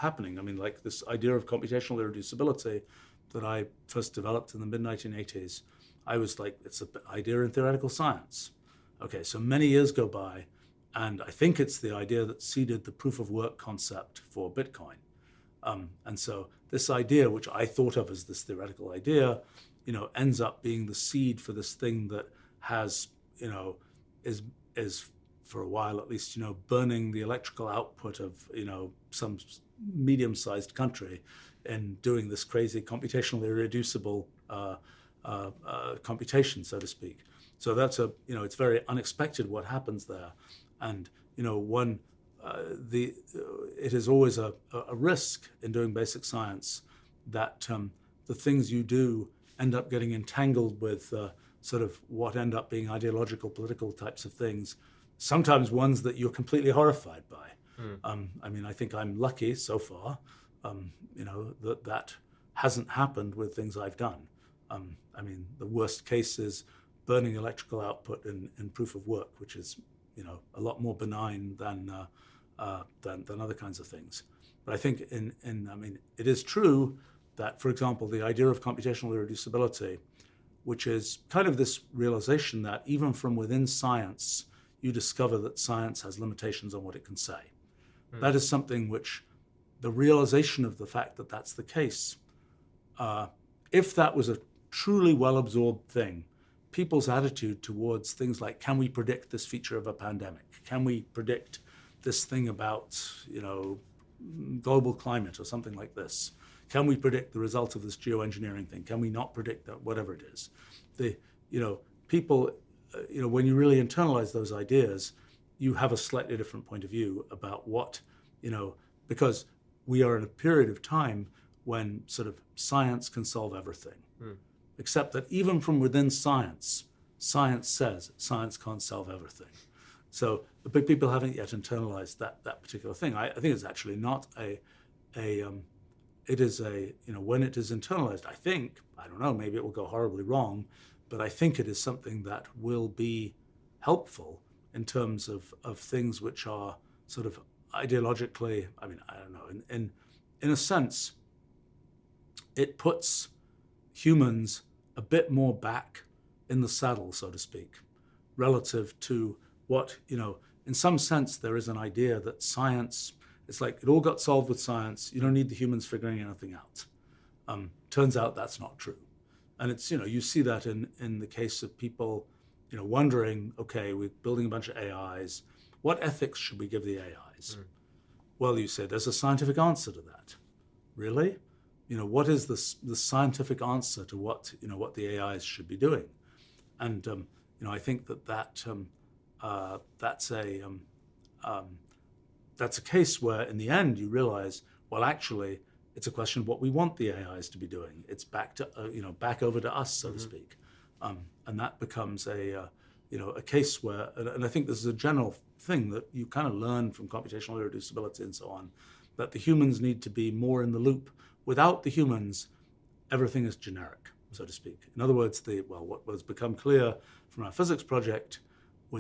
happening. I mean, like this idea of computational irreducibility that I first developed in the mid-1980s, I was like, it's an idea in theoretical science. Okay, so many years go by, and I think it's the idea that seeded the proof of work concept for Bitcoin. And so this idea, which I thought of as this theoretical idea, ends up being the seed for this thing that has, is for a while at least, burning the electrical output of, some medium-sized country and doing this crazy computationally irreducible computation, so to speak. So that's it's very unexpected what happens there. And, it is always a risk in doing basic science that the things you do end up getting entangled with sort of what end up being ideological, political types of things, sometimes ones that you're completely horrified by. I think I'm lucky so far, that hasn't happened with things I've done. The worst case is burning electrical output in proof of work, which is, a lot more benign than other kinds of things. But I think it is true that, for example, the idea of computational irreducibility, which is kind of this realization that even from within science, you discover that science has limitations on what it can say. That is something which the realization of the fact that that's the case, if that was a truly well-absorbed thing, people's attitude towards things like, can we predict this feature of a pandemic? Can we predict this thing about, global climate or something like this? Can we predict the result of this geoengineering thing? Can we not predict that, whatever it is? People, when you really internalize those ideas, you have a slightly different point of view about what, because we are in a period of time when sort of science can solve everything. Except that even from within science, science says science can't solve everything. So the people haven't yet internalized that particular thing. I think it's actually not it is when it is internalized, I don't know, maybe it will go horribly wrong, but I think it is something that will be helpful in terms of things which are sort of ideologically, I don't know, in a sense, it puts humans a bit more back in the saddle, so to speak, relative to what, in some sense, there is an idea that science, it's like it all got solved with science. You don't need the humans figuring anything out. Turns out that's not true. And it's, you see that in the case of people, wondering, okay, we're building a bunch of AIs. What ethics should we give the AIs? Well, you say there's a scientific answer to that. Really? What is the scientific answer to what the AIs should be doing? And I think that's a case where in the end you realize, well, actually, it's a question of what we want the AIs to be doing. It's back to back over to us, so to speak, and that becomes a case where, and I think this is a general thing that you kind of learn from computational irreducibility and so on, that the humans need to be more in the loop. Without the humans, everything is generic, so to speak. In other words, what has become clear from our physics project